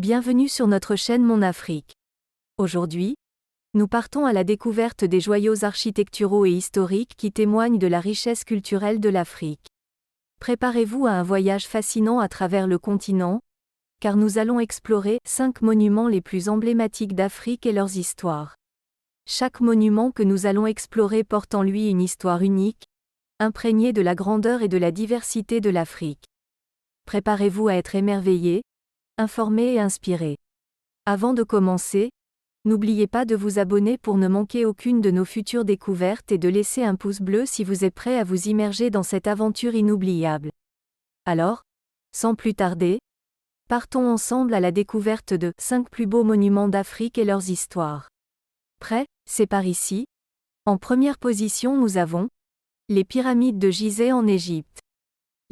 Bienvenue sur notre chaîne Mon Afrique. Aujourd'hui, nous partons à la découverte des joyaux architecturaux et historiques qui témoignent de la richesse culturelle de l'Afrique. Préparez-vous à un voyage fascinant à travers le continent, car nous allons explorer 5 monuments les plus emblématiques d'Afrique et leurs histoires. Chaque monument que nous allons explorer porte en lui une histoire unique, imprégnée de la grandeur et de la diversité de l'Afrique. Préparez-vous à être émerveillés, informés et inspirés. Avant de commencer, n'oubliez pas de vous abonner pour ne manquer aucune de nos futures découvertes et de laisser un pouce bleu si vous êtes prêt à vous immerger dans cette aventure inoubliable. Alors, sans plus tarder, partons ensemble à la découverte de 5 plus beaux monuments d'Afrique et leurs histoires. Prêt, c'est par ici. En première position nous avons les pyramides de Gizeh en Égypte.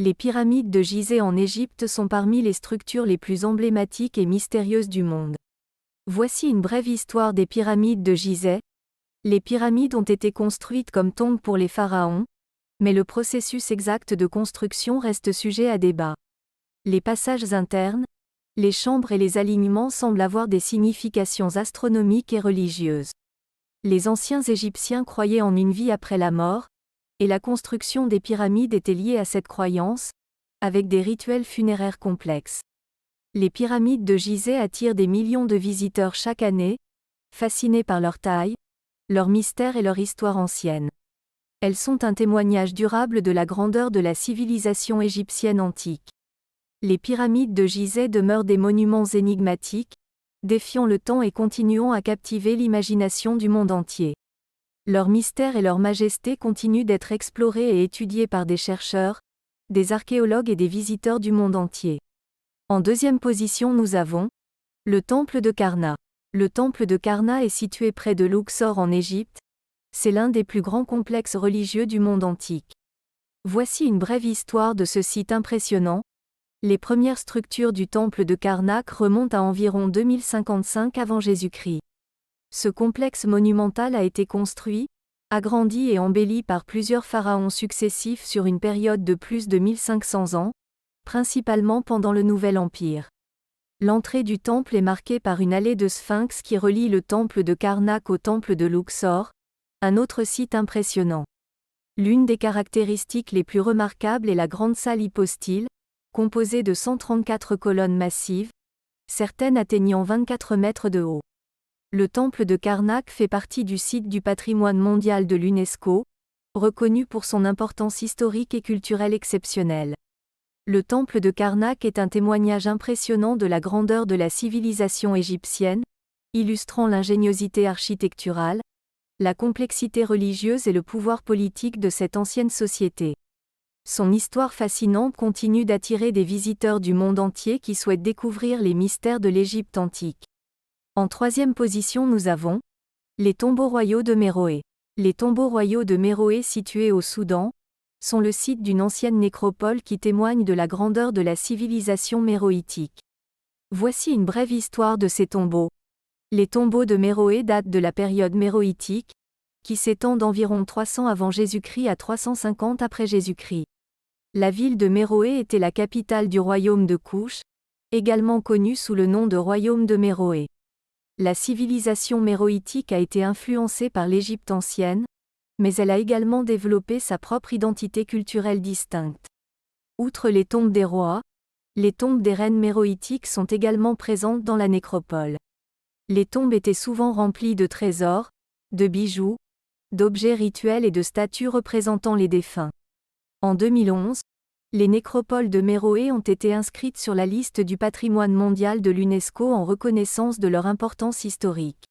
Les pyramides de Gizeh en Égypte sont parmi les structures les plus emblématiques et mystérieuses du monde. Voici une brève histoire des pyramides de Gizeh. Les pyramides ont été construites comme tombes pour les pharaons, mais le processus exact de construction reste sujet à débat. Les passages internes, les chambres et les alignements semblent avoir des significations astronomiques et religieuses. Les anciens Égyptiens croyaient en une vie après la mort, et la construction des pyramides était liée à cette croyance, avec des rituels funéraires complexes. Les pyramides de Gizeh attirent des millions de visiteurs chaque année, fascinés par leur taille, leur mystère et leur histoire ancienne. Elles sont un témoignage durable de la grandeur de la civilisation égyptienne antique. Les pyramides de Gizeh demeurent des monuments énigmatiques, défiant le temps et continuant à captiver l'imagination du monde entier. Leur mystère et leur majesté continuent d'être explorés et étudiés par des chercheurs, des archéologues et des visiteurs du monde entier. En deuxième position nous avons le temple de Karna. Le temple de Karna est situé près de Luxor en Égypte. C'est l'un des plus grands complexes religieux du monde antique. Voici une brève histoire de ce site impressionnant. Les premières structures du temple de Karnak remontent à environ 2055 avant Jésus-Christ. Ce complexe monumental a été construit, agrandi et embelli par plusieurs pharaons successifs sur une période de plus de 1500 ans, principalement pendant le Nouvel Empire. L'entrée du temple est marquée par une allée de sphinx qui relie le temple de Karnak au temple de Luxor, un autre site impressionnant. L'une des caractéristiques les plus remarquables est la grande salle hypostyle, composée de 134 colonnes massives, certaines atteignant 24 mètres de haut. Le temple de Karnak fait partie du site du patrimoine mondial de l'UNESCO, reconnu pour son importance historique et culturelle exceptionnelle. Le temple de Karnak est un témoignage impressionnant de la grandeur de la civilisation égyptienne, illustrant l'ingéniosité architecturale, la complexité religieuse et le pouvoir politique de cette ancienne société. Son histoire fascinante continue d'attirer des visiteurs du monde entier qui souhaitent découvrir les mystères de l'Égypte antique. En troisième position nous avons les tombeaux royaux de Méroé. Les tombeaux royaux de Méroé situés au Soudan sont le site d'une ancienne nécropole qui témoigne de la grandeur de la civilisation méroïtique. Voici une brève histoire de ces tombeaux. Les tombeaux de Méroé datent de la période méroïtique, qui s'étend d'environ 300 avant Jésus-Christ à 350 après Jésus-Christ. La ville de Méroé était la capitale du royaume de Kouch, également connu sous le nom de royaume de Méroé. La civilisation méroïtique a été influencée par l'Égypte ancienne, mais elle a également développé sa propre identité culturelle distincte. Outre les tombes des rois, les tombes des reines méroïtiques sont également présentes dans la nécropole. Les tombes étaient souvent remplies de trésors, de bijoux, d'objets rituels et de statues représentant les défunts. En 2011, les nécropoles de Méroé ont été inscrites sur la liste du patrimoine mondial de l'UNESCO en reconnaissance de leur importance historique.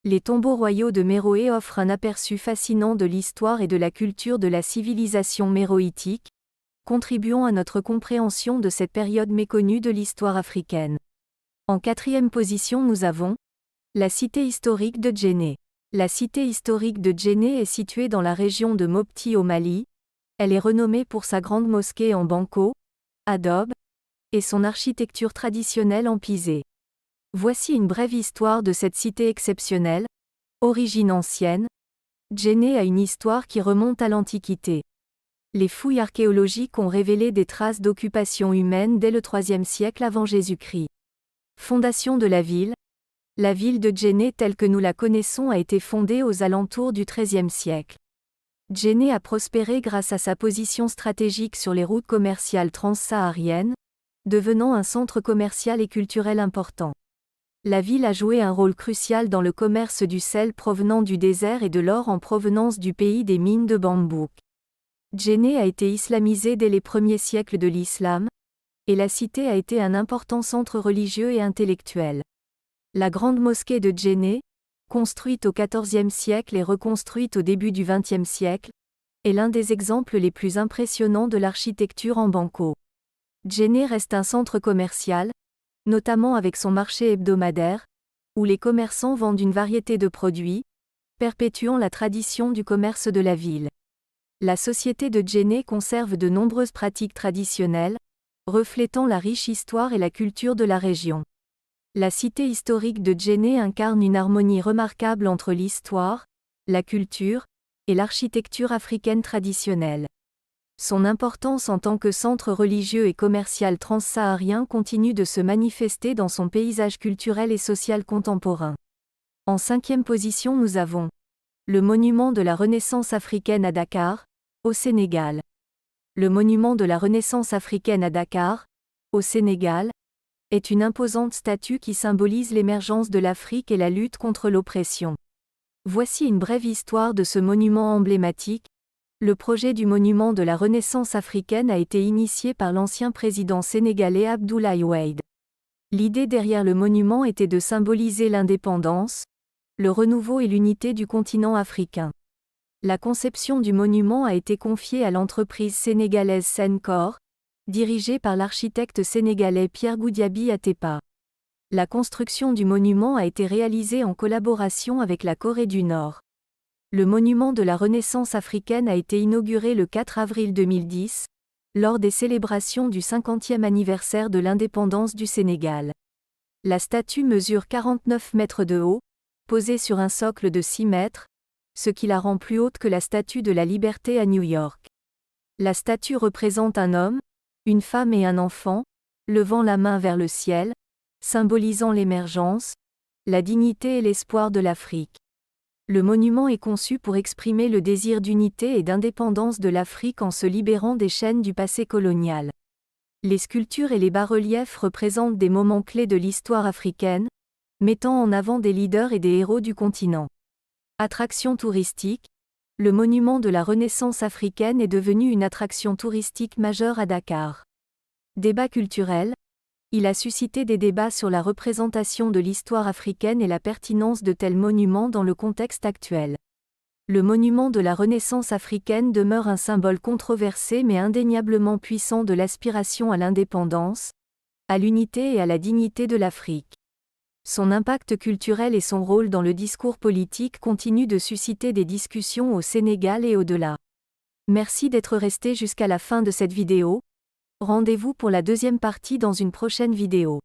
Les tombeaux royaux de Méroé offrent un aperçu fascinant de l'histoire et de la culture de la civilisation méroïtique, contribuant à notre compréhension de cette période méconnue de l'histoire africaine. En quatrième position nous avons la cité historique de Djenné. La cité historique de Djenné est située dans la région de Mopti au Mali. Elle est renommée pour sa grande mosquée en banco, adobe, et son architecture traditionnelle en pisé. Voici une brève histoire de cette cité exceptionnelle. Origine ancienne, Djenné a une histoire qui remonte à l'Antiquité. Les fouilles archéologiques ont révélé des traces d'occupation humaine dès le IIIe siècle avant Jésus-Christ. Fondation de la ville. La ville de Djenné telle que nous la connaissons a été fondée aux alentours du XIIIe siècle. Djenné a prospéré grâce à sa position stratégique sur les routes commerciales transsahariennes, devenant un centre commercial et culturel important. La ville a joué un rôle crucial dans le commerce du sel provenant du désert et de l'or en provenance du pays des mines de Bambouk. Djenné a été islamisée dès les premiers siècles de l'islam, et la cité a été un important centre religieux et intellectuel. La grande mosquée de Djenné, construite au XIVe siècle et reconstruite au début du XXe siècle, est l'un des exemples les plus impressionnants de l'architecture en Banco. Djenné reste un centre commercial, notamment avec son marché hebdomadaire, où les commerçants vendent une variété de produits, perpétuant la tradition du commerce de la ville. La société de Djenné conserve de nombreuses pratiques traditionnelles, reflétant la riche histoire et la culture de la région. La cité historique de Djenné incarne une harmonie remarquable entre l'histoire, la culture, et l'architecture africaine traditionnelle. Son importance en tant que centre religieux et commercial transsaharien continue de se manifester dans son paysage culturel et social contemporain. En 5e position nous avons le monument de la Renaissance africaine à Dakar, au Sénégal. Le monument de la Renaissance africaine à Dakar, au Sénégal, est une imposante statue qui symbolise l'émergence de l'Afrique et la lutte contre l'oppression. Voici une brève histoire de ce monument emblématique. Le projet du monument de la Renaissance africaine a été initié par l'ancien président sénégalais Abdoulaye Wade. L'idée derrière le monument était de symboliser l'indépendance, le renouveau et l'unité du continent africain. La conception du monument a été confiée à l'entreprise sénégalaise Sencor, dirigée par l'architecte sénégalais Pierre Goudiaby Atepa. La construction du monument a été réalisée en collaboration avec la Corée du Nord. Le monument de la Renaissance africaine a été inauguré le 4 avril 2010, lors des célébrations du 50e anniversaire de l'indépendance du Sénégal. La statue mesure 49 mètres de haut, posée sur un socle de 6 mètres, ce qui la rend plus haute que la Statue de la Liberté à New York. La statue représente un homme, une femme et un enfant, levant la main vers le ciel, symbolisant l'émergence, la dignité et l'espoir de l'Afrique. Le monument est conçu pour exprimer le désir d'unité et d'indépendance de l'Afrique en se libérant des chaînes du passé colonial. Les sculptures et les bas-reliefs représentent des moments clés de l'histoire africaine, mettant en avant des leaders et des héros du continent. Attraction touristique, le monument de la Renaissance africaine est devenu une attraction touristique majeure à Dakar. Débat culturel, il a suscité des débats sur la représentation de l'histoire africaine et la pertinence de tels monuments dans le contexte actuel. Le monument de la Renaissance africaine demeure un symbole controversé mais indéniablement puissant de l'aspiration à l'indépendance, à l'unité et à la dignité de l'Afrique. Son impact culturel et son rôle dans le discours politique continuent de susciter des discussions au Sénégal et au-delà. Merci d'être resté jusqu'à la fin de cette vidéo. Rendez-vous pour la deuxième partie dans une prochaine vidéo.